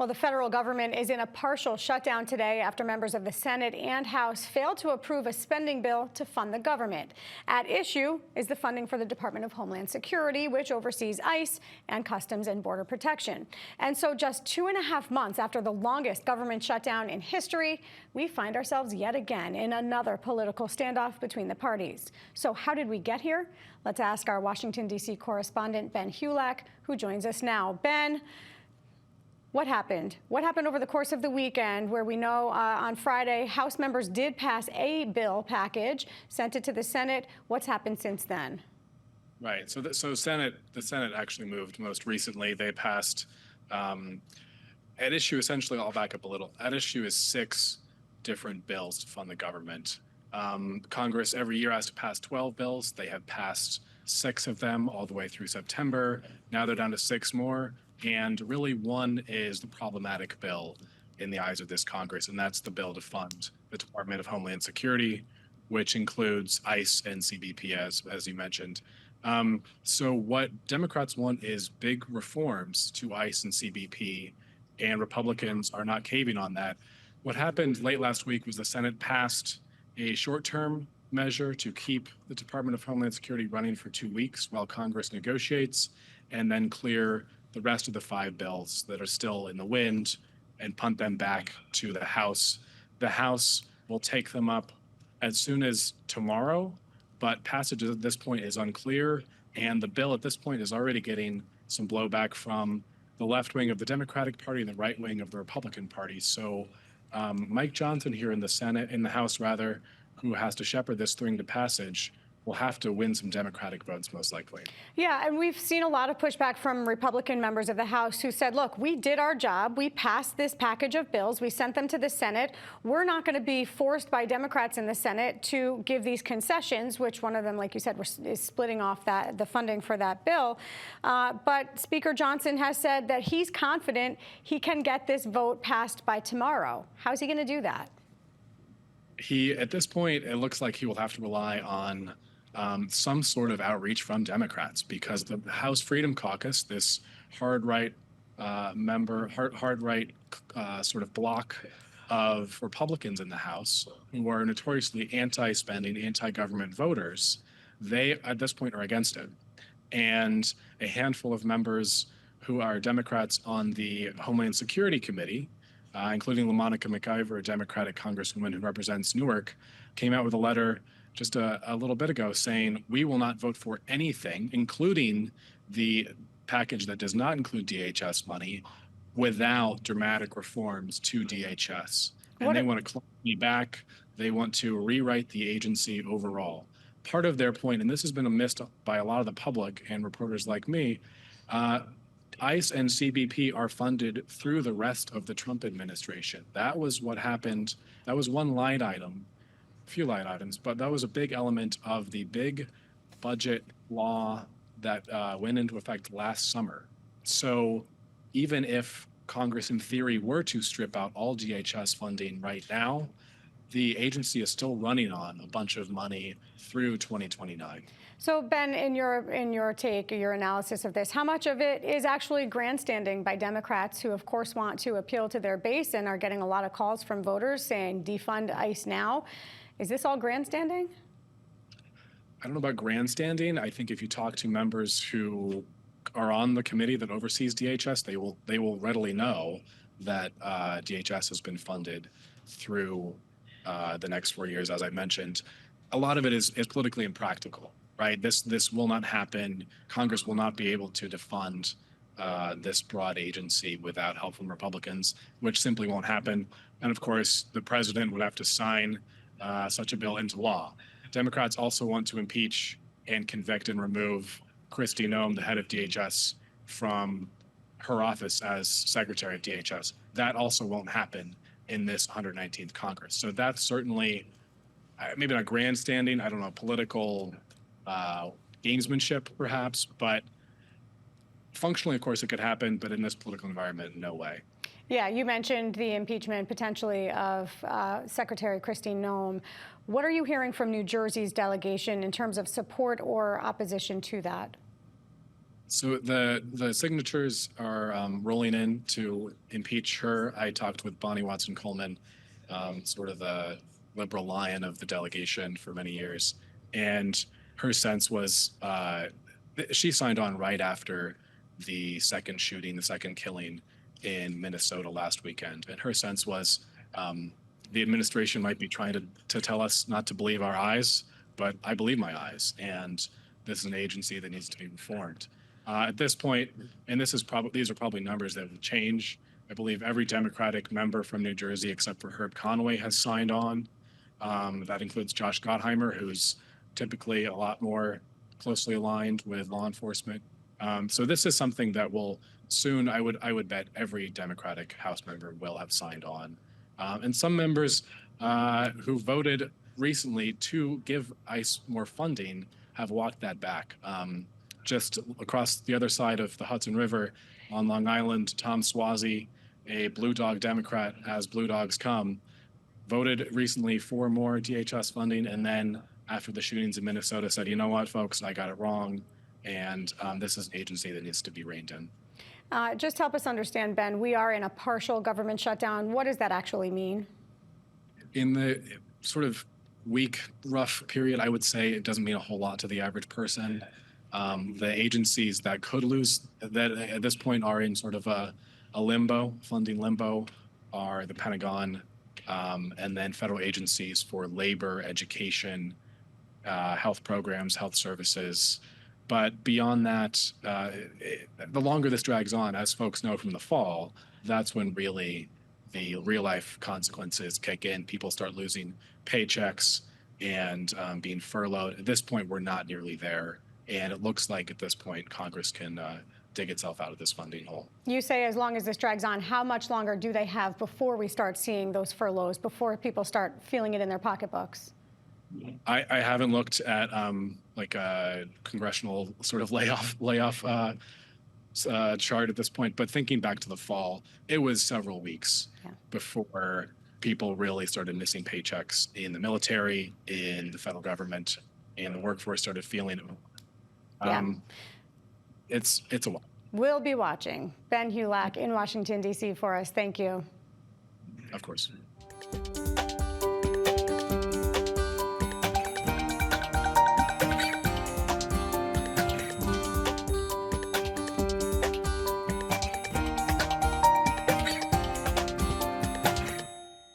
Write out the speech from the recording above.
Well, the federal government is in a partial shutdown today after members of the Senate and House failed to approve a spending bill to fund the government. At issue is the funding for the Department of Homeland Security, which oversees ICE and Customs and Border Protection. And so just 2.5 months after the longest government shutdown in history, we find ourselves yet again in another political standoff between the parties. So how did we get here? Let's ask our Washington, D.C. correspondent, Ben Hulack, who joins us now. Ben, what happened? What happened over the course of the weekend where we know on Friday House members did pass a bill package, sent it to the Senate? What's happened since then? Right. So the Senate actually moved most recently. They passed at issue, essentially, I'll back up a little. At issue is 6 different bills to fund the government. Congress every year has to pass 12 bills. They have passed 6 of them all the way through September. Now they're down to 6 more. And really, one is the problematic bill in the eyes of this Congress, and that's the bill to fund the Department of Homeland Security, which includes ICE and CBP, as you mentioned. So what Democrats want is big reforms to ICE and CBP, and Republicans are not caving on that. What happened late last week was the Senate passed a short-term measure to keep the Department of Homeland Security running for 2 weeks while Congress negotiates, and then clear the rest of the 5 bills that are still in the wind and punt them back to the House. The House will take them up as soon as tomorrow, but passage at this point is unclear, and the bill at this point is already getting some blowback from the left wing of the Democratic Party and the right wing of the Republican Party. So Mike Johnson here in the House, who has to shepherd this thing to passage, will have to win some Democratic votes, most likely. Yeah, and we've seen a lot of pushback from Republican members of the House who said, look, we did our job. We passed this package of bills. We sent them to the Senate. We're not going to be forced by Democrats in the Senate to give these concessions, which one of them, like you said, is splitting off the funding for that bill. But Speaker Johnson has said that he's confident he can get this vote passed by tomorrow. How's he going to do that? At this point, it looks like he will have to rely on some sort of outreach from Democrats, because the House Freedom Caucus, this hard right sort of bloc of Republicans in the House who are notoriously anti-spending, anti-government voters, they at this point are against it. And a handful of members who are Democrats on the Homeland Security Committee, including LaMonica McIver, a Democratic congresswoman who represents Newark, came out with a letter just a little bit ago saying, we will not vote for anything, including the package that does not include DHS money, without dramatic reforms to DHS. And they want to claw me back. They want to rewrite the agency overall. Part of their point, and this has been missed by a lot of the public and reporters like me, ICE and CBP are funded through the rest of the Trump administration. That was what happened. That was one line item, a few line items, but that was a big element of the big budget law that went into effect last summer. So even if Congress, in theory, were to strip out all DHS funding right now, the agency is still running on a bunch of money through 2029. So, Ben, in your take, your analysis of this, how much of it is actually grandstanding by Democrats who, of course, want to appeal to their base and are getting a lot of calls from voters saying defund ICE now? Is this all grandstanding? I don't know about grandstanding. I think if you talk to members who are on the committee that oversees DHS, they will readily know that DHS has been funded through the next 4 years, as I mentioned. A lot of it is politically impractical. Right, this will not happen. Congress will not be able to defund this broad agency without help from Republicans, which simply won't happen. And of course, the president would have to sign such a bill into law. Democrats also want to impeach and convict and remove Kristi Noem, the head of DHS, from her office as Secretary of DHS. That also won't happen in this 119th Congress. So that's certainly maybe not grandstanding, I don't know, political gamesmanship, perhaps, but functionally, of course, it could happen, but in this political environment, no way. Yeah, you mentioned the impeachment potentially of Secretary Kristi Noem. What are you hearing from New Jersey's delegation in terms of support or opposition to that? So the signatures are rolling in to impeach her. I talked with Bonnie Watson Coleman, sort of the liberal lion of the delegation for many years, and her sense was she signed on right after the second shooting, the second killing in Minnesota last weekend, and her sense was the administration might be trying to tell us not to believe our eyes, but I believe my eyes, and this is an agency that needs to be reformed. At this point, and these are probably numbers that will change. I believe every Democratic member from New Jersey, except for Herb Conway, has signed on. That includes Josh Gottheimer, who's typically a lot more closely aligned with law enforcement. So this is something that will soon, I would bet every Democratic House member will have signed on. And some members who voted recently to give ICE more funding have walked that back. Just across the other side of the Hudson River on Long Island, Tom Suozzi, a Blue Dog Democrat, as Blue Dogs come, voted recently for more DHS funding, and then after the shootings in Minnesota said, you know what, folks, I got it wrong, and this is an agency that needs to be reined in. Just help us understand, Ben, we are in a partial government shutdown. What does that actually mean? In the sort of week, rough period, I would say it doesn't mean a whole lot to the average person. The agencies that could lose, that at this point are in sort of a limbo, funding limbo, are the Pentagon, and then federal agencies for labor, education, health programs, health services. But beyond that, the longer this drags on, as folks know from the fall, that's when really the real life consequences kick in. People start losing paychecks and being furloughed. At this point, we're not nearly there. And it looks like at this point, Congress can dig itself out of this funding hole. You say as long as this drags on, how much longer do they have before we start seeing those furloughs, before people start feeling it in their pocketbooks? I haven't looked at like a congressional sort of layoff chart at this point, but thinking back to the fall, it was several weeks before people really started missing paychecks in the military, in the federal government, and the workforce started feeling it. It's a while. We'll be watching. Ben Hulack in Washington, D.C. for us. Thank you. Of course.